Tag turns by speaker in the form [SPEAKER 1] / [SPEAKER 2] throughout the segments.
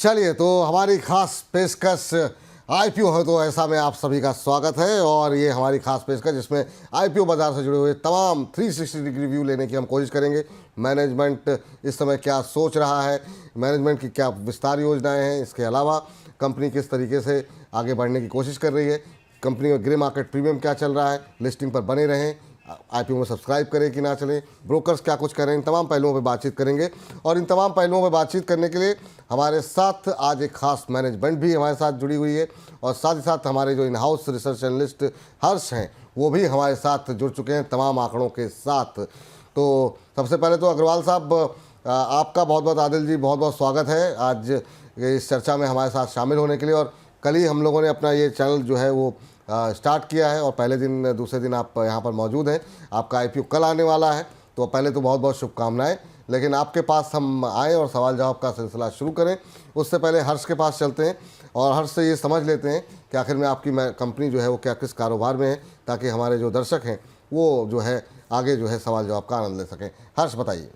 [SPEAKER 1] चलिए, तो हमारी खास पेशकश आईपीओ है, तो ऐसा में आप सभी का स्वागत है। और ये हमारी खास पेशकश जिसमें आईपीओ बाजार से जुड़े हुए तमाम 360 डिग्री व्यू लेने की हम कोशिश करेंगे। मैनेजमेंट इस समय क्या सोच रहा है, मैनेजमेंट की क्या विस्तार योजनाएं हैं, इसके अलावा कंपनी किस तरीके से आगे बढ़ने की कोशिश कर रही है, कंपनी में ग्रे मार्केट प्रीमियम क्या चल रहा है, लिस्टिंग पर बने रहें, आईपीओ में सब्सक्राइब करें कि ना चलें, ब्रोकर्स क्या कुछ करें, इन तमाम पहलुओं पे बातचीत करेंगे। और इन तमाम पहलुओं पे बातचीत करने के लिए हमारे साथ आज एक खास मैनेजमेंट भी हमारे साथ जुड़ी हुई है, और साथ ही साथ हमारे जो इन हाउस रिसर्च एनालिस्ट हर्ष हैं वो भी हमारे साथ जुड़ चुके हैं तमाम आंकड़ों के साथ। तो सबसे पहले तो अग्रवाल साहब, आपका बहुत बहुत, आदिल जी बहुत बहुत स्वागत है आज इस चर्चा में हमारे साथ शामिल होने के लिए। और कल ही हम लोगों ने अपना ये चैनल जो है वो स्टार्ट किया है, और पहले दिन दूसरे दिन आप यहाँ पर मौजूद हैं। आपका आईपीओ कल आने वाला है, तो पहले तो बहुत बहुत शुभकामनाएं। लेकिन आपके पास हम आए और सवाल जवाब का सिलसिला शुरू करें, उससे पहले हर्ष के पास चलते हैं और हर्ष से ये समझ लेते हैं कि आखिर में आपकी कंपनी जो है वो क्या किस कारोबार में है, ताकि हमारे जो दर्शक हैं वो जो है आगे जो है सवाल जवाब का आनंद ले सकें। हर्ष बताइए।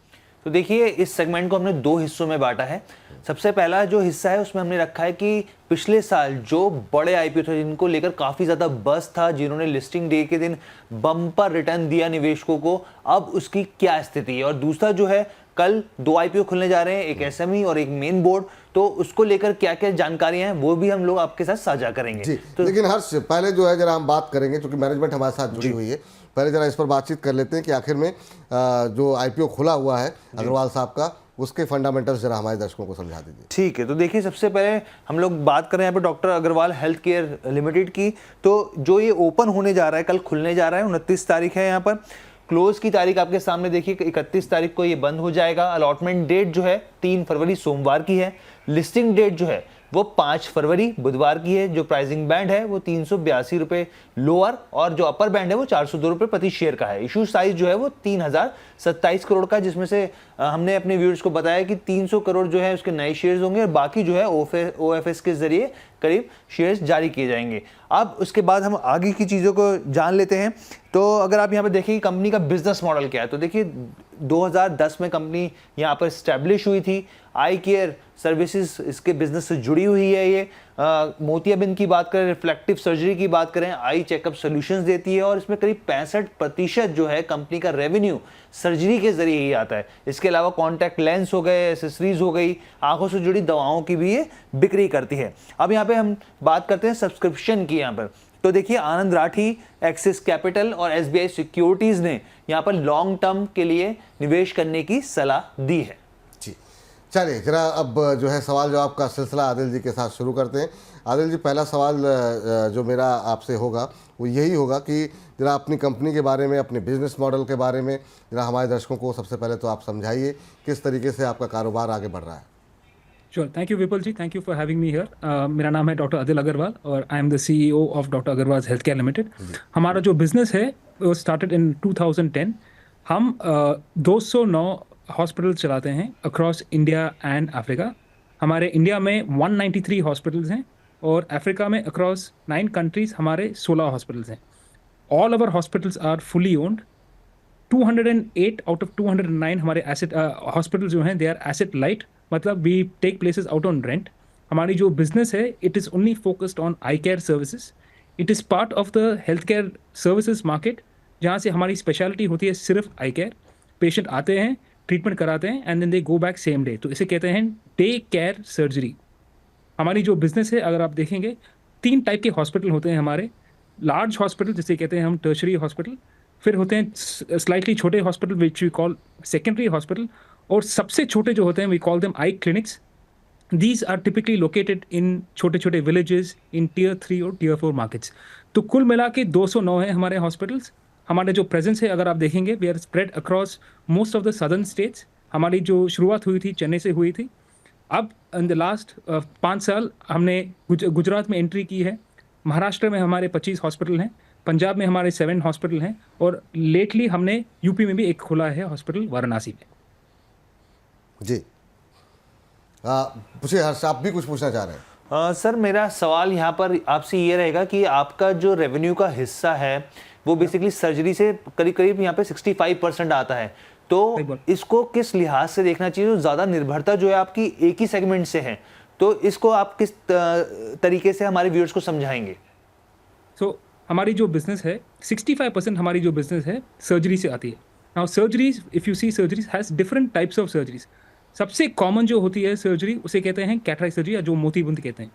[SPEAKER 2] तो देखिए, इस सेगमेंट को हमने दो हिस्सों में बांटा है। सबसे पहला जो हिस्सा है उसमें हमने रखा है कि पिछले साल जो बड़े आईपीओ थे जिनको लेकर काफ़ी ज़्यादा बज़ था, जिन्होंने लिस्टिंग डे के दिन बम्पर रिटर्न दिया निवेशकों को, अब उसकी क्या स्थिति है। और दूसरा जो है, कल दो आईपीओ खुलने जा रहे हैं, एक एसएमई और एक मेन बोर्ड, तो उसको लेकर क्या क्या जानकारियां हैं वो भी हम लोग आपके साथ साझा करेंगे।
[SPEAKER 1] तो लेकिन हर्ष, पहले जो है जरा हम बात करेंगे, क्योंकि मैनेजमेंट हमारे साथ जुड़ी हुई है, पहले जरा इस पर बातचीत कर लेते हैं कि आखिर में जो आईपीओ खुला हुआ है अग्रवाल साहब का, उसके फंडामेंटल्स जरा हमारे दर्शकों को समझा दीजिए।
[SPEAKER 2] ठीक है, तो देखिए, सबसे पहले हम लोग बात करें यहाँ पे doctor Agarwal health care limited की। तो जो ये ओपन होने जा रहा है, कल खुलने जा रहा है, 29 तारीख है। यहाँ पर क्लोज की तारीख आपके सामने देखिए, 31 तारीख को ये बंद हो जाएगा। अलॉटमेंट डेट जो है 3 फरवरी सोमवार की है। लिस्टिंग डेट जो है वो 5 फरवरी बुधवार की है। जो प्राइसिंग बैंड है वो 382 रुपये लोअर, और जो अपर बैंड है वो 402 रुपये प्रति शेयर का है। इशू साइज जो है वो 3027 करोड़ का, जिसमें से हमने अपने व्यूअर्स को बताया कि 300 करोड़ जो है उसके नए शेयर्स होंगे, और बाकी जो है ओएफएस के जरिए करीब शेयर्स जारी किए जाएंगे। अब उसके बाद हम आगे की चीज़ों को जान लेते हैं। तो अगर आप यहाँ पे देखें कंपनी का बिजनेस मॉडल क्या है, तो देखिए 2010 में कंपनी यहाँ पर स्टैब्लिश हुई थी। आई केयर सर्विसेज इसके बिजनेस से जुड़ी हुई है। ये मोतियाबिंद की बात करें, रिफ्लेक्टिव सर्जरी की बात करें, आई चेकअप सॉल्यूशंस देती है, और इसमें करीब 65% जो है कंपनी का रेवेन्यू सर्जरी के जरिए ही आता है। इसके अलावा कॉन्टैक्ट लेंस हो गए, एसेसरीज हो गई, आंखों से जुड़ी दवाओं की भी ये बिक्री करती है। अब यहाँ पे हम बात करते हैं सब्सक्रिप्शन की। यहाँ पर तो देखिए, आनंद राठी, एक्सिस कैपिटल और एसबीआई सिक्योरिटीज ने यहाँ पर लॉन्ग टर्म के लिए निवेश करने की सलाह दी है।
[SPEAKER 1] जी, चलिए जरा अब जो है सवाल जवाब का सिलसिला आदिल जी के साथ शुरू करते हैं। आदिल जी, पहला सवाल जो मेरा आपसे होगा वो यही होगा कि जरा अपनी कंपनी के बारे में, अपने बिजनेस मॉडल के बारे में जरा हमारे दर्शकों को सबसे पहले तो आप समझाइए किस तरीके से आपका कारोबार आगे बढ़ रहा है।
[SPEAKER 3] Sure, thank you Vipul ji, thank you for having me here. मेरा नाम है डॉक्टर आदिल अग्रवाल और I am the CEO of doctor Agarwal health care limited. हमारा जो बिजनेस है वो स्टार्टेड इन 2010। हम 209 हॉस्पिटल चलाते हैं अक्रॉस इंडिया एंड अफ्रीका। हमारे इंडिया में 193 हॉस्पिटल्स हैं, और अफ्रीका में अक्रॉस 9 कंट्रीज हमारे 16 हॉस्पिटल्स हैं। All our hospitals are fully owned. 208 out of 209 हमारे एसेट हॉस्पिटल जो हैं दे आर एसेट लाइट, मतलब we take places out on rent. हमारी जो बिजनेस है it is only focused on eye care services. It is part of the health care services market, जहाँ से हमारी स्पेशलिटी होती है सिर्फ आई केयर। पेशेंट आते हैं, ट्रीटमेंट कराते हैं, and then they go back same day, तो इसे कहते हैं डे केयर सर्जरी। हमारी जो बिजनेस है, अगर आप देखेंगे 3 टाइप के हॉस्पिटल होते हैं हमारे। लार्ज हॉस्पिटल जिसे कहते हैं हम टर्शरी हॉस्पिटल, फिर होते हैं स्लाइटली छोटे hospital which we call secondary hospital, और सबसे छोटे जो होते हैं we call them eye clinics. These are typically located in छोटे छोटे विलेजेस इन टियर 3 और टियर 4 मार्केट्स। तो कुल मिला के 209 है हमारे हॉस्पिटल्स। हमारे जो प्रेजेंस है, अगर आप देखेंगे, we are spread across most of the southern states. हमारी जो शुरुआत हुई थी चेन्नई से हुई थी। अब इन द लास्ट 5 साल हमने गुजरात में एंट्री की है। महाराष्ट्र में हमारे 25 हॉस्पिटल हैं, पंजाब में हमारे 7 हॉस्पिटल हैं, और लेटली हमने यूपी में भी एक खोला है हॉस्पिटल वाराणसी में।
[SPEAKER 1] जी, पूछिए हर्ष, आप भी कुछ पूछना चाह रहे हैं।
[SPEAKER 2] सर, मेरा सवाल यहाँ पर आपसे ये रहेगा कि आपका जो रेवेन्यू का हिस्सा है वो बेसिकली सर्जरी से करीब करीब यहाँ पे 65% आता है, तो इसको किस लिहाज से देखना चाहिए? ज़्यादा निर्भरता जो है आपकी एक ही सेगमेंट से है, तो इसको आप किस तरीके से हमारे व्यूअर्स को समझाएंगे?
[SPEAKER 3] सो हमारी जो बिजनेस है 65% हमारी जो बिजनेस है सर्जरी से आती है. Now surgeries, if you see surgeries has different types of surgeries. सबसे कॉमन जो होती है सर्जरी उसे कहते हैं कैटरेक्ट सर्जरी या जो मोतीबिंद कहते हैं.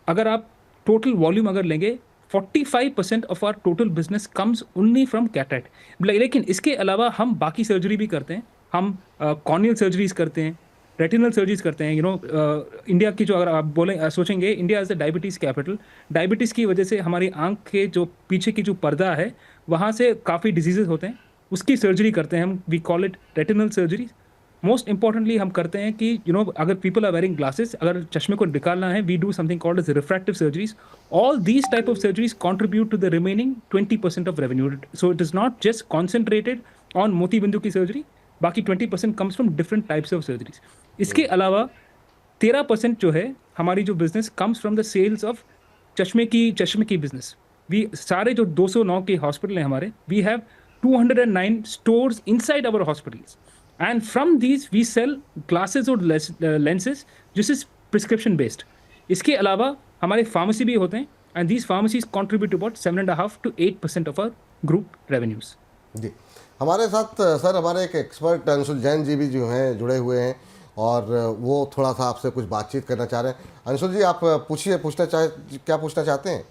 [SPEAKER 3] अगर आप टोटल वॉल्यूम अगर लेंगे 45% of our total business comes only from cataract. लेकिन इसके अलावा हम बाकी सर्जरी भी करते हैं. हम कॉर्नियल सर्जरीज करते हैं, रेटिनल सर्जरीज करते हैं. इंडिया की जो अगर आप बोलें सोचेंगे, India is the diabetes capital. Diabetes की वजह से हमारी आंख के जो पीछे की जो पर्दा है वहाँ से काफ़ी डिजीजेज होते हैं, उसकी सर्जरी करते हैं हम. We call it retinal surgery. Most importantly हम करते हैं कि अगर पीपल आर वेयरिंग ग्लासेस, अगर चश्मे को निकालना है, we do something called as refractive surgeries. All these type of surgeries contribute to the remaining 20% of revenue. So it is not just concentrated on मोतीबिंदु की सर्जरी, बाकी 20% comes from different types of surgeries. इसके अलावा 13% जो है हमारी जो business comes from the sales of चश्मे की बिजनेस. वी सारे जो 209 के हॉस्पिटल हैं हमारे, we have 209 stores inside our hospitals, and from these we sell glasses और लेंसेज जिस इज प्रिस्क्रिप्शन बेस्ड. इसके अलावा हमारे फार्मेसी भी होते हैं, and these pharmacies contribute about 7.5 to 8% of our group revenues.
[SPEAKER 1] जी, हमारे साथ सर हमारे एक एक्सपर्ट अंशुल जैन जी भी जो हैं जुड़े हुए हैं, और वो थोड़ा सा आपसे कुछ बातचीत करना चाह रहे हैं. अंशुल जी, आप पूछिए, क्या पूछना चाहते हैं?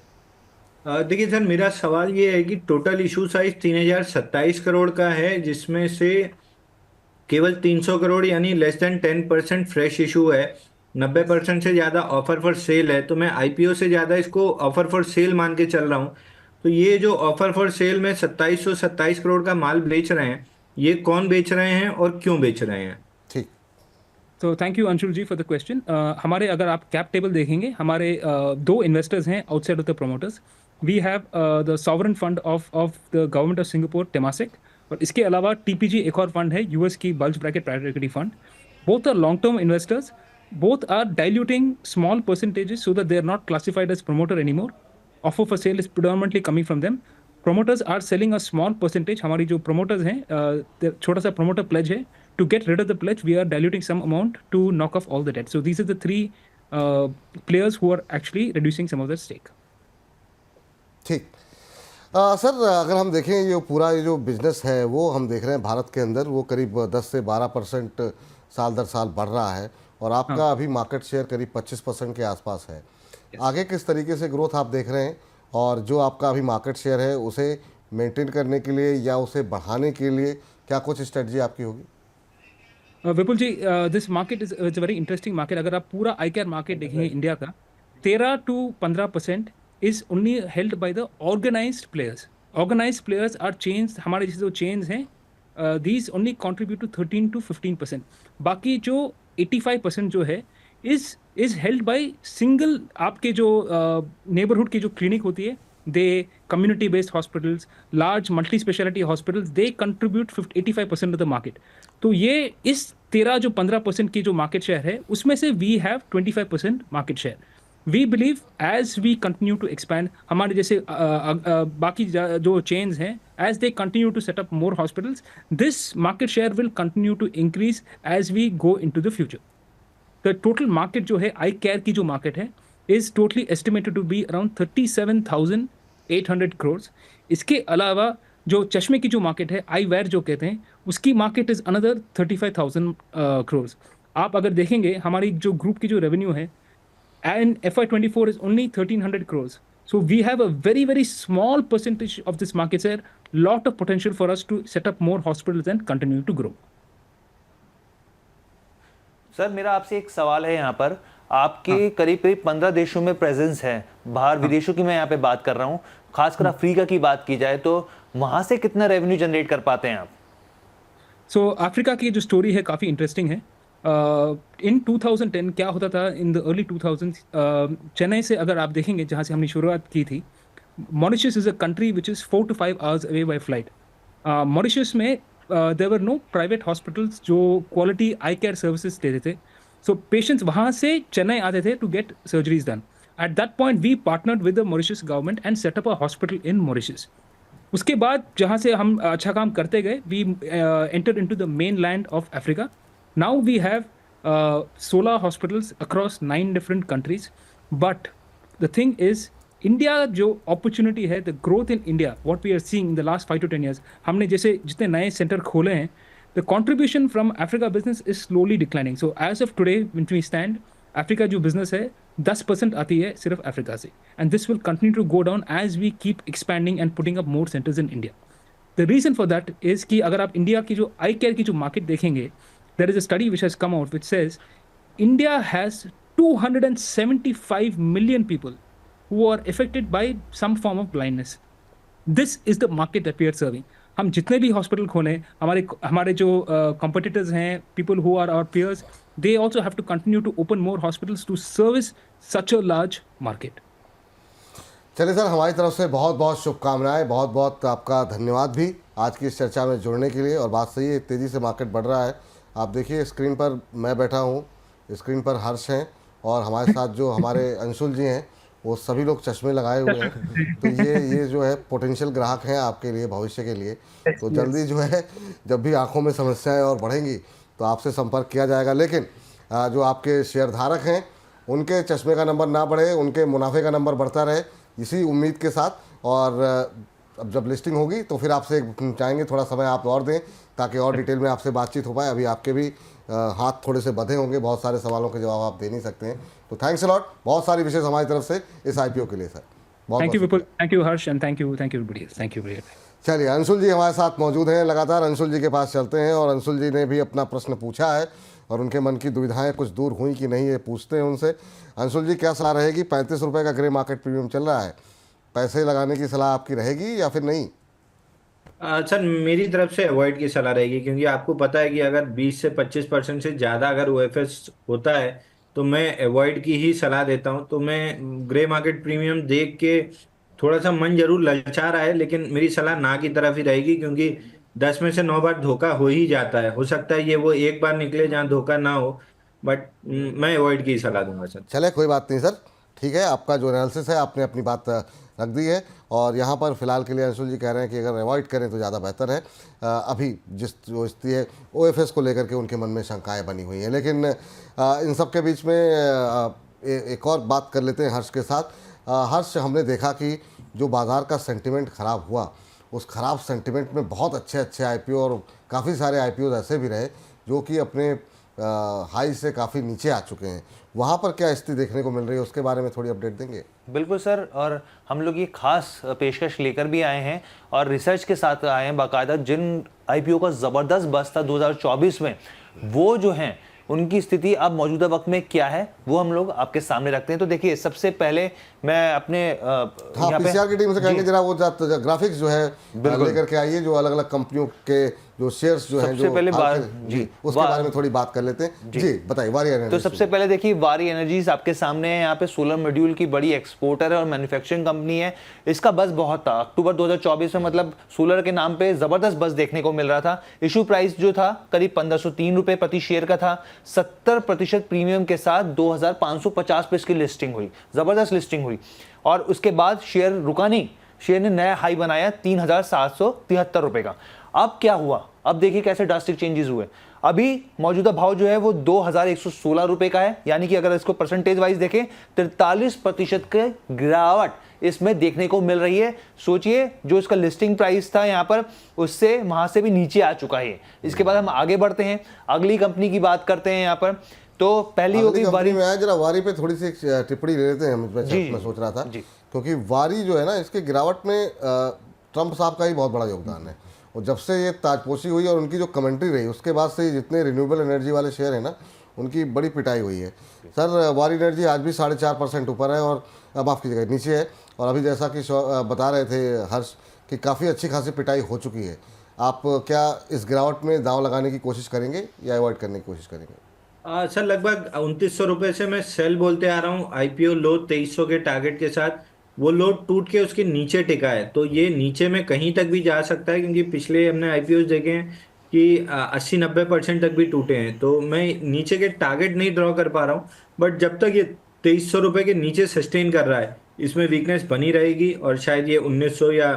[SPEAKER 4] देखिए सर, मेरा सवाल ये है कि टोटल इशू साइज 3027 करोड़ का है, जिसमें से केवल 300 करोड़ यानी लेस देन 10% फ्रेश इशू है. 90% से ज़्यादा ऑफर फॉर सेल है. तो मैं आईपीओ से ज़्यादा इसको ऑफर फॉर सेल मान के चल रहा हूँ. तो ये जो ऑफर फॉर सेल में 2727 करोड़ का माल बेच रहे हैं, ये कौन बेच रहे हैं और क्यों बेच रहे हैं?
[SPEAKER 1] ठीक.
[SPEAKER 3] तो thank you Anshul ji for the question. हमारे अगर आप कैप टेबल देखेंगे, हमारे दो इन्वेस्टर्स हैं outside of the promoters. We have the sovereign fund of the government of Singapore, Temasek, और इसके अलावा टीपीजी एक और फंड है, यूएस की bulge bracket private equity fund. Both are long term investors. Both are diluting small percentages so that they are not classified as promoter anymore. Offer for sale is predominantly coming from them. Promoters are selling a small percentage. हमारी जो promoters हैं, छोटा सा promoter pledge है. To get rid of the pledge, we are diluting some amount to knock off all the debt. So these are the three players who are actually reducing some of their stake.
[SPEAKER 1] ठीक. Sir, अगर हम देखें ये जो business है वो हम देख रहे हैं भारत के अंदर वो करीब 10 से 12% साल दर साल बढ़ रहा है, और आपका अभी मार्केट शेयर करीब 25% के आसपास है. आगे किस तरीके से ग्रोथ आप देख रहे हैं, और जो आपका अभी मार्केट शेयर है उसे मेंटेन करने के लिए या उसे बढ़ाने के लिए क्या कुछ स्ट्रेटजी आपकी होगी?
[SPEAKER 3] Vipul ji, this market is very interesting market. अगर आप पूरा आई केयर मार्केट देखेंगे इंडिया का, 13 to 15% is only held by the organised players. Organised players are chains. हमारे जैसे जो चेन्स हैं, these only contribute to 13 to 15%. बाकी जो 85% जो है इज हेल्ड बाय सिंगल आपके जो नेबरहुड की जो क्लिनिक होती है, they community based hospitals, large multi speciality hospitals, they contribute 85% of the market. तो ये इस 15% की जो मार्केट शेयर है उसमें से we have 25% market share. We believe as we continue to expand, हमारे जैसे बाकी जो चेन्स हैं, as they continue to set up more hospitals, this market share will continue to increase as we go into the future. The total market जो है eye care की जो market है is totally estimated to be around 37,800 crores. इसके अलावा जो चश्मे की जो मार्केट है, आई वेयर जो कहते हैं, उसकी मार्केट इज अनदर 35,000 crores. आप अगर देखेंगे हमारी जो ग्रुप की जो रेवेन्यू है and FY24 is only 1,300 crores. So we have a very, very small percentage of this market share. Lot of potential for us to set up more hospitals and continue to grow.
[SPEAKER 2] Sir, मेरा आपसे एक सवाल है यहाँ पर. आपके करीब 15 देशों में प्रेजेंस है. बाहर विदेशों की मैं यहाँ पे बात कर रहा हूँ. खासकर अफ्रीका की बात की जाए तो वहाँ से कितना रेवेन्यू जनरेट कर पाते हैं आप?
[SPEAKER 3] So अफ्रीका की जो स्टोरी है काफ़ी इंटरेस्टिंग है. इन 2010 क्या होता था, in the early 2000s, Chennai से अगर आप देखेंगे जहाँ से हमने शुरुआत की थी, Mauritius is a country which is 4 to 5 hours away by flight. Mauritius में there were no private hospitals जो क्वालिटी आई केयर सर्विसेज देते थे. सो पेशेंट्स वहाँ से चेन्नई आते थे to get surgeries done. At that point we partnered with the Mauritius government and set up a hospital in Mauritius. उसके बाद जहाँ से हम अच्छा काम करते गए, we enter into the mainland of Africa. Now we have 16 hospitals across 9 different countries. But the thing is, India जो अपॉर्चुनिटी है, the growth in India, what we are seeing in the last 5 to 10 years, हमने जैसे जितने नए centre खोले हैं, the contribution from Africa business is slowly declining. So as of today when we stand, Africa जो business है 10% आती है सिर्फ अफ्रीका से. And this will continue to go down as we keep expanding and putting up more centres in India. The reason for that is कि अगर आप India की जो आई केयर की जो मार्केट देखेंगे, there is a study which has come out which says India has 275 million people who are affected by some form of blindness. This is the market that we are serving. हम जितने भी hospital खोलें, हमारे हमारे जो competitors हैं, people who are our peers, they also have to continue to open more hospitals to service such a large market.
[SPEAKER 1] चलिए sir, हमारी तरफ से बहुत बहुत शुभकामनाएं, बहुत बहुत आपका धन्यवाद भी आज की इस चर्चा में जुड़ने के लिए. और बात सही है, तेज़ी से मार्केट बढ़ रहा है. आप देखिए स्क्रीन पर मैं बैठा हूँ, स्क्रीन पर हर्ष हैं, और हमारे साथ जो हमारे अंशुल जी हैं, वो सभी लोग चश्मे लगाए हुए हैं. तो ये जो है पोटेंशियल ग्राहक हैं आपके लिए, भविष्य के लिए. तो जल्दी जो है, जब भी आंखों में समस्याएं और बढ़ेंगी तो आपसे संपर्क किया जाएगा. लेकिन जो आपके शेयर धारक हैं, उनके चश्मे का नंबर ना बढ़े, उनके मुनाफे का नंबर बढ़ता रहे, इसी उम्मीद के साथ. और अब जब लिस्टिंग होगी तो फिर आपसे चाहेंगे थोड़ा समय आप और दें, ताकि और डिटेल में आपसे बातचीत हो पाए. अभी आपके भी हाथ थोड़े से बंधे होंगे, बहुत सारे सवालों के जवाब आप दे नहीं सकते हैं. तो थैंक्स अ लॉट, बहुत सारी विशेष हमारी तरफ से इस आईपीओ के लिए sir.
[SPEAKER 3] Thank you, Vipul. Thank you, Harsh, and thank you everybody else. Thank you very much.
[SPEAKER 1] चलिए, अंशुल जी हमारे साथ मौजूद हैं. लगातार अंशुल जी के पास चलते हैं, और अंशुल जी ने भी अपना प्रश्न पूछा है, और उनके मन की दुविधाएं कुछ दूर हुई कि नहीं, ये पूछते हैं उनसे. अंशुल जी, क्या सलाह रहेगी? 35 रुपये का ग्रे मार्केट प्रीमियम चल रहा है, पैसे लगाने की सलाह आपकी रहेगी या फिर नहीं?
[SPEAKER 4] सर, मेरी तरफ से अवॉइड की सलाह रहेगी, क्योंकि आपको पता है कि अगर 20 से 25% से ज़्यादा अगर ओएफएस होता है तो मैं अवॉइड की ही सलाह देता हूं. तो मैं ग्रे मार्केट प्रीमियम देख के थोड़ा सा मन जरूर ललचा रहा है, लेकिन मेरी सलाह ना की तरफ ही रहेगी, क्योंकि 10 में से 9 बार धोखा हो ही जाता है. हो सकता है ये वो एक बार निकले जहाँ धोखा ना हो, बट मैं अवॉइड की सलाह दूंगा सर.
[SPEAKER 1] चले, कोई बात नहीं सर, ठीक है. आपका जो एनालिसिस है, आपने अपनी बात रख दी है. और यहाँ पर फिलहाल के लिए अंशुल जी कह रहे हैं कि अगर अवॉइड करें तो ज़्यादा बेहतर है. अभी जिस जो स्थिति है ओएफएस को लेकर के उनके मन में शंकाएं बनी हुई हैं. लेकिन इन सब के बीच में एक और बात कर लेते हैं हर्ष के साथ. हर्ष, हमने देखा कि जो बाज़ार का सेंटिमेंट ख़राब हुआ, उस ख़राब सेंटिमेंट में बहुत अच्छे अच्छे आईपीओ और काफ़ी सारे आईपीओ ऐसे भी रहे जो कि अपने हाई से काफ़ी नीचे आ चुके हैं. वहाँ पर क्या स्थिति देखने को मिल रही है, उसके बारे में थोड़ी अपडेट देंगे?
[SPEAKER 2] बिल्कुल सर, और हम लोग ये खास पेशकश लेकर भी आए हैं और रिसर्च के साथ आए हैं बाकायदा. जिन आईपीओ का ज़बरदस्त बस था 2024 में, वो जो हैं उनकी स्थिति अब मौजूदा वक्त में क्या है, वो हम लोग आपके सामने रखते हैं. तो देखिए, सबसे पहले मैं अपने
[SPEAKER 1] पीसीआर की टीम से कहेंगे जरा वो ग्राफिक्स जो है लेकर के आइए, जो अलग अलग कंपनियों के जो शेयर्स जो हैं, जो
[SPEAKER 2] पहले
[SPEAKER 1] जी उसके बारे में थोड़ी बात कर लेते हैं. जी बताइए, वारी एनर्जी.
[SPEAKER 2] तो सबसे पहले देखिए, वारी एनर्जीज आपके सामने है. यहाँ पे सोलर मॉड्यूल की बड़ी एक्सपोर्टर है और मैन्युफैक्चरिंग कंपनी है. इसका बज बहुत था अक्टूबर 2024 में, मतलब सोलर के नाम पे जबरदस्त बज देखने को मिल रहा था. इशू प्राइस जो था करीब 1503 रुपए प्रति शेयर का था. 70% प्रीमियम के साथ 2550 पे इसकी लिस्टिंग हुई, जबरदस्त लिस्टिंग हुई. और उसके बाद शेयर रुका नहीं, शेयर ने नया हाई बनाया 3773 रुपए का. अब क्या हुआ, अब देखिए कैसे ड्रास्टिक चेंजेस हुए. अभी मौजूदा भाव जो है वो 2116 रुपए का है, यानी कि अगर इसको परसेंटेज वाइज देखें 43% के गिरावट इसमें देखने को मिल रही है. सोचिए, जो इसका लिस्टिंग प्राइस था यहाँ पर, उससे वहां से भी नीचे आ चुका है. इसके बाद हम आगे बढ़ते हैं, अगली कंपनी की बात करते हैं यहाँ पर. तो पहली होगी वारी.
[SPEAKER 1] में आया, जरा वारी पे थोड़ी सी टिप्पणी ले लेते हैं. मैं सोच रहा था, क्योंकि वारी जो है ना, इसके गिरावट में ट्रंप साहब का ही बहुत बड़ा योगदान है. और जब से ये ताजपोशी हुई और उनकी जो कमेंट्री रही, उसके बाद से जितने रिन्यूएबल एनर्जी वाले शेयर हैं ना, उनकी बड़ी पिटाई हुई है. सर, वारी एनर्जी आज भी 4.5% ऊपर है, और माफ़ कीजिएगा नीचे है. और अभी जैसा कि बता रहे थे हर्ष कि काफ़ी अच्छी खासी पिटाई हो चुकी है. आप क्या इस गिरावट में दांव लगाने की कोशिश करेंगे या अवॉइड करने की कोशिश करेंगे?
[SPEAKER 4] सर, लगभग 2900 रुपये से मैं सेल बोलते आ रहा हूँ. आईपीओ लो 2300 के टारगेट के साथ, वो लो टूट के उसके नीचे टिका है. तो ये नीचे में कहीं तक भी जा सकता है, क्योंकि पिछले हमने आईपीओ देखे हैं कि 80-90% तक भी टूटे हैं. तो मैं नीचे के टारगेट नहीं ड्रॉ कर पा रहा हूँ, बट जब तक ये 2300 रुपये के नीचे सस्टेन कर रहा है, इसमें वीकनेस बनी रहेगी. और शायद ये 1900 या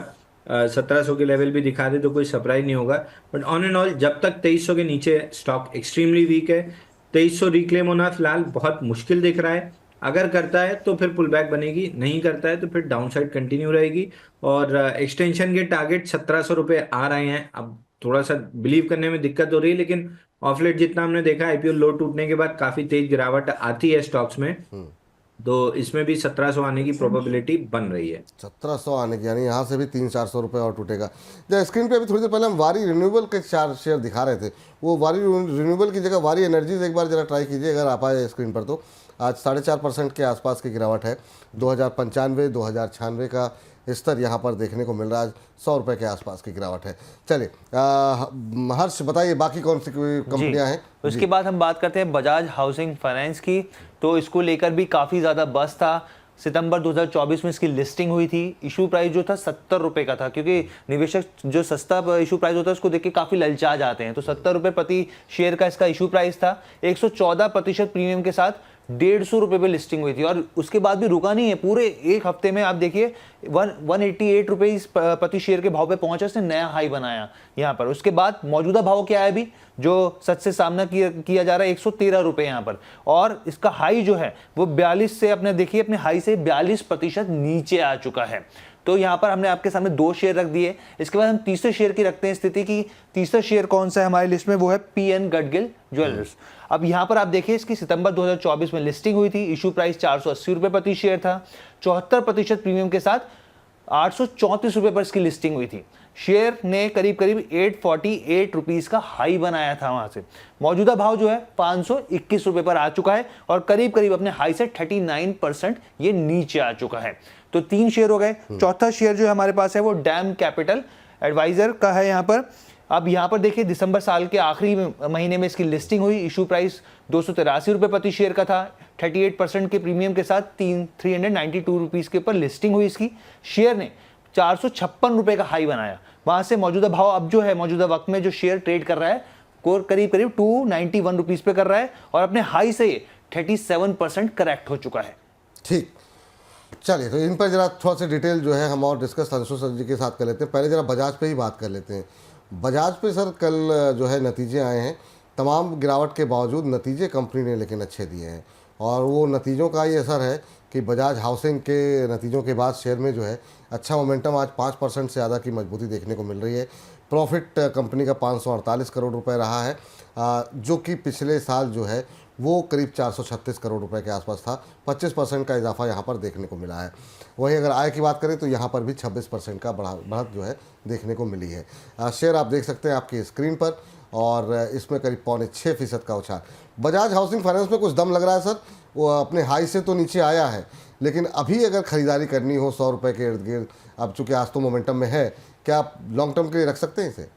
[SPEAKER 4] 1700 के लेवल भी दिखा दे तो कोई सरप्राइज नहीं होगा. बट ऑन एंड ऑल, जब तक 2300 के नीचे स्टॉक एक्सट्रीमली वीक है. 2300 रिक्लेम होना फिलहाल बहुत मुश्किल दिख रहा है। अगर करता है तो फिर पुल बैक बनेगी, नहीं करता है तो फिर डाउन साइड कंटिन्यू रहेगी। और एक्सटेंशन के टारगेट 1700 रुपये आ रहे हैं। अब थोड़ा सा बिलीव करने में दिक्कत हो रही है, लेकिन ऑफलेट जितना हमने देखा आईपीओ लो टूटने के बाद काफी तेज गिरावट आती है स्टॉक्स में, तो इसमें भी 1700 आने की प्रोबेबिलिटी बन रही है।
[SPEAKER 1] 1700 आने की, यानी यहाँ से भी 300-400 रुपये और टूटेगा। जब स्क्रीन पे अभी थोड़ी देर पहले हम वारी रिन्यूएबल के 4 शेयर दिखा रहे थे, वो वारी रिन्यूएबल की जगह वारी एनर्जीज एक बार जरा ट्राई कीजिए अगर आप आए स्क्रीन पर। तो आज 4.5% के आसपास की गिरावट है। 2095 का स्तर यहाँ पर देखने को मिल रहा है। आज 100 रुपये के आसपास की गिरावट है। चलिए हर्ष बताइए बाकी कौन सी कंपनियां हैं।
[SPEAKER 2] उसके बाद हम बात करते हैं बजाज हाउसिंग फाइनेंस की। तो इसको लेकर भी काफ़ी ज़्यादा बस था। सितंबर 2024 में इसकी लिस्टिंग हुई थी। इशू प्राइस जो था 70 रुपये का था, क्योंकि निवेशक जो सस्ता इशू प्राइस होता है उसको देख के काफ़ी ललचा जाते हैं। तो 70 रुपये प्रति शेयर का इसका इशू प्राइस था। 114% प्रीमियम के साथ 150 रुपये पे लिस्टिंग हुई थी, और उसके बाद भी रुका नहीं है। पूरे एक हफ्ते में आप देखिए 188 रुपये प्रति शेयर के भाव पे पहुंचा, इसने नया हाई बनाया यहाँ पर। उसके बाद मौजूदा भाव क्या है अभी जो सच से सामना किया जा रहा है, 113 रुपये यहाँ पर। और इसका हाई जो है वो 42 से अपने देखिए अपने हाई से 42% नीचे आ चुका है। तो यहाँ पर हमने आपके सामने 2 शेयर रख दिए। इसके बाद हम तीसरे शेयर की रखते हैं स्थिति की। तीसरा शेयर कौन सा है हमारी लिस्ट में, वो है पीएन गडगिल ज्वेलर्स। अब यहाँ पर आप देखिए इसकी सितंबर 2024 में लिस्टिंग हुई थी। इशू प्राइस 480 रुपये प्रति शेयर था। 74% प्रीमियम के साथ 834 रुपये पर इसकी लिस्टिंग हुई थी। शेयर ने करीब करीब 848 रुपीज़ का हाई बनाया था वहाँ से। मौजूदा भाव जो है 521 रुपये पर आ चुका है, और करीब करीब अपने हाई से 39% ये नीचे आ चुका है। तो 3 शेयर हो गए। चौथा शेयर जो हमारे पास है वो डैम कैपिटल एडवाइजर का है यहाँ पर। अब यहाँ पर देखिए दिसंबर साल के आखिरी महीने में इसकी लिस्टिंग हुई। इशू प्राइस 283 रुपये प्रति शेयर का था। 38% के प्रीमियम के साथ 392 रुपीज़ के ऊपर लिस्टिंग हुई इसकी। शेयर ने 456 रुपये का हाई बनाया। वहाँ से मौजूदा भाव अब जो है मौजूदा वक्त में जो शेयर ट्रेड कर रहा है वो करीब करीब 291 रुपीज़ पे कर रहा है, और अपने हाई से 37% करेक्ट हो चुका है।
[SPEAKER 1] ठीक, चलिए तो इन पर जरा थोड़ा सा डिटेल जो है हम और डिस्कस अंशु सर जी के साथ कर लेते हैं। पहले जरा बजाज पे ही बात कर लेते हैं। बजाज पे सर कल जो है नतीजे आए हैं। तमाम गिरावट के बावजूद नतीजे कंपनी ने लेकिन अच्छे दिए हैं, और वो नतीजों का ही असर है कि बजाज हाउसिंग के नतीजों के बाद शेयर में जो है अच्छा मोमेंटम, आज 5% से ज़्यादा की मजबूती देखने को मिल रही है। प्रॉफिट कंपनी का 548 करोड़ रुपए रहा है, जो कि पिछले साल जो है वो करीब 436 करोड़ रुपए के आसपास था। 25% का इजाफा यहाँ पर देखने को मिला है। वहीं अगर आय की बात करें तो यहाँ पर भी 26% का बढ़त जो है देखने को मिली है। शेयर आप देख सकते हैं आपकी स्क्रीन पर, और इसमें करीब 5.6% का उछाल। बजाज हाउसिंग फाइनेंस में कुछ दम लग रहा है सर। वो अपने हाई से तो नीचे आया है, लेकिन अभी अगर ख़रीदारी करनी हो 100 रुपये के इर्द गिर्द, अब चूँकि आज तो मोमेंटम में है, क्या आप लॉन्ग टर्म के लिए रख सकते हैं इसे?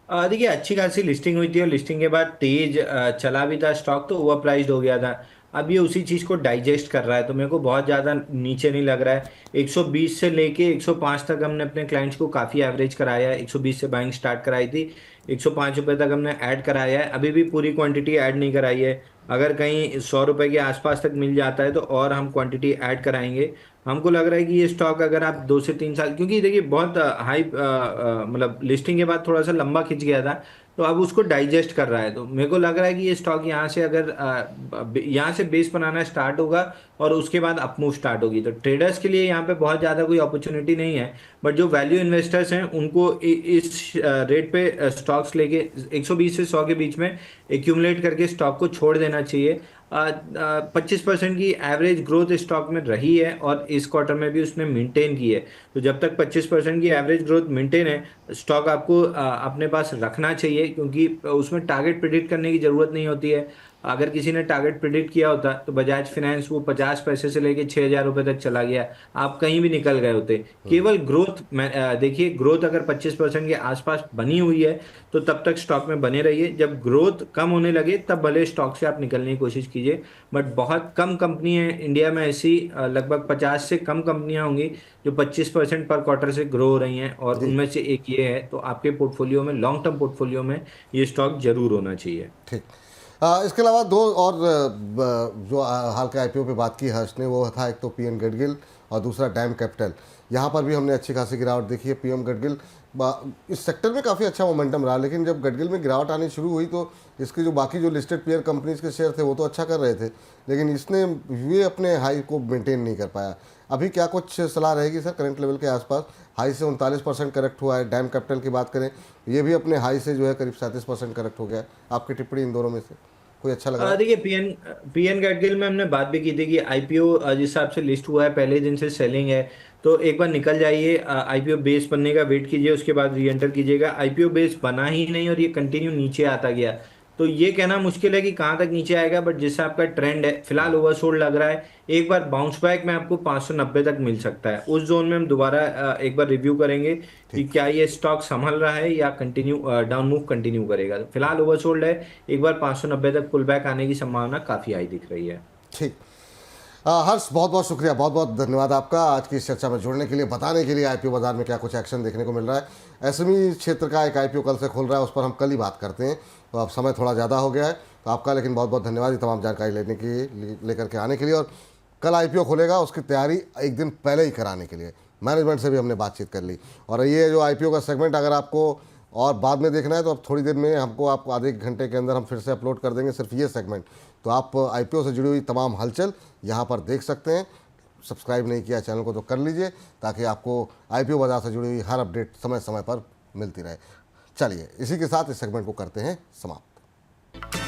[SPEAKER 4] देखिए अच्छी खासी लिस्टिंग हुई थी, और लिस्टिंग के बाद तेज चला भी था स्टॉक, तो ओवर प्राइस्ड हो गया था। अब ये उसी चीज़ को डाइजेस्ट कर रहा है, तो मेरे को बहुत ज़्यादा नीचे नहीं लग रहा है। 120 से लेके 105 तक हमने अपने क्लाइंट्स को काफ़ी एवरेज कराया है। 120 से बाइंग स्टार्ट कराई थी, 105 रुपये तक हमने ऐड कराया है। अभी भी पूरी क्वांटिटी ऐड नहीं कराई है। अगर कहीं 100 रुपये के आसपास तक मिल जाता है तो और हम क्वांटिटी ऐड कराएंगे। हमको लग रहा है कि ये स्टॉक अगर आप 2 से 3 साल, क्योंकि देखिए बहुत हाई मतलब लिस्टिंग के बाद थोड़ा सा लंबा खिंच गया था, तो अब उसको डाइजेस्ट कर रहा है। तो मेरे को लग रहा है कि ये स्टॉक यहाँ से अगर यहाँ से बेस बनाना स्टार्ट होगा और उसके बाद अपमूव स्टार्ट होगी, तो ट्रेडर्स के लिए यहाँ पे बहुत ज़्यादा कोई अपॉर्चुनिटी नहीं है। बट जो वैल्यू इन्वेस्टर्स हैं उनको इस रेट पे स्टॉक्स लेके 120 से 100 के बीच में एक्यूमुलेट करके स्टॉक को छोड़ देना चाहिए। 25% की एवरेज ग्रोथ स्टॉक में रही है, और इस क्वार्टर में भी उसने मेंटेन की है। तो जब तक 25% की एवरेज ग्रोथ मेंटेन है, स्टॉक आपको अपने पास रखना चाहिए, क्योंकि उसमें टारगेट प्रिडिक्ट करने की ज़रूरत नहीं होती है। अगर किसी ने टारगेट प्रिडिक्ट किया होता तो बजाज फाइनेंस वो 50 पैसे से लेके 6,000 रुपये तक चला गया, आप कहीं भी निकल गए होते। केवल ग्रोथ देखिए, ग्रोथ अगर 25% के आसपास बनी हुई है तो तब तक स्टॉक में बने रहिए। जब ग्रोथ कम होने लगे तब भले स्टॉक से आप निकलने की कोशिश कीजिए। बट बहुत कम कंपनी है इंडिया में ऐसी, लगभग 50 से कम कंपनियां होंगी जो 25% पर क्वार्टर से ग्रो हो रही हैं, और उनमें से एक ये है। तो आपके पोर्टफोलियो में, लॉन्ग टर्म पोर्टफोलियो में ये स्टॉक जरूर होना चाहिए।
[SPEAKER 1] ठीक, इसके अलावा 2 और जो हाल के आईपीओ पे बात की हर्ष ने, वो था एक तो पीएन गडगिल और दूसरा डैम कैपिटल, यहाँ पर भी हमने अच्छी खासी गिरावट देखी है। पीएम गडगिल इस सेक्टर में काफ़ी अच्छा मोमेंटम रहा, लेकिन जब गडगिल में गिरावट आनी शुरू हुई तो इसके जो बाकी जो लिस्टेड पेयर कंपनीज के शेयर थे वो तो अच्छा कर रहे थे, लेकिन इसने ये अपने हाई को मेंटेन नहीं कर पाया। अभी क्या कुछ सलाह रहेगी सर? करंट लेवल के आसपास हाई से 39% करेक्ट हुआ है। डैम कैपिटल की बात करें, ये भी अपने हाई से जो है करीब 37% करेक्ट हो गया है। आपकी टिप्पणी इन दोनों में से कोई अच्छा लग रहा है?
[SPEAKER 4] देखिए, पीएन गडगिल में हमने बात भी की थी कि आईपीओ जिस हिसाब से लिस्ट हुआ है पहले दिन से सेलिंग है, तो एक बार निकल जाइए, आईपीओ बेस बनने का वेट कीजिए, उसके बाद री एंटर कीजिएगा। आईपीओ बेस बना ही नहीं और ये कंटिन्यू नीचे आता गया, तो ये कहना मुश्किल है कि कहाँ तक नीचे आएगा, बट जिस आपका ट्रेंड है फिलहाल ओवरसोल्ड लग रहा है। एक बार बाउंस बैक में आपको 590 तक मिल सकता है, उस जोन में हम दोबारा एक बार रिव्यू करेंगे कि क्या ये स्टॉक संभल रहा है या कंटिन्यू डाउन मूव कंटिन्यू करेगा। फिलहाल ओवरसोल्ड है, एक बार 590 तक पुल बैक आने की संभावना काफी हाई दिख रही है।
[SPEAKER 1] ठीक। हर्ष, बहुत बहुत शुक्रिया, बहुत बहुत धन्यवाद आपका आज की इस चर्चा में जुड़ने के लिए, बताने के लिए आईपीओ बाजार में क्या कुछ एक्शन देखने को मिल रहा है। एसएमई क्षेत्र का एक आईपीओ कल से खुल रहा है, उस पर हम कल ही बात करते हैं, तो अब समय थोड़ा ज़्यादा हो गया है। तो आपका लेकिन बहुत बहुत धन्यवाद ये तमाम जानकारी लेकर के आने के लिए। और कल आईपीओ खुलेगा उसकी तैयारी एक दिन पहले ही कराने के लिए मैनेजमेंट से भी हमने बातचीत कर ली। और ये जो आईपीओ का सेगमेंट अगर आपको और बाद में देखना है तो अब थोड़ी देर में हमको आपको आधे एक घंटे के अंदर हम फिर से अपलोड कर देंगे सिर्फ ये सेगमेंट। तो आप आईपीओ से जुड़ी हुई तमाम हलचल यहाँ पर देख सकते हैं। सब्सक्राइब नहीं किया चैनल को तो कर लीजिए, ताकि आपको आईपीओ बाजार से जुड़ी हुई हर अपडेट समय समय पर मिलती रहे। चलिए इसी के साथ इस सेगमेंट को करते हैं समाप्त।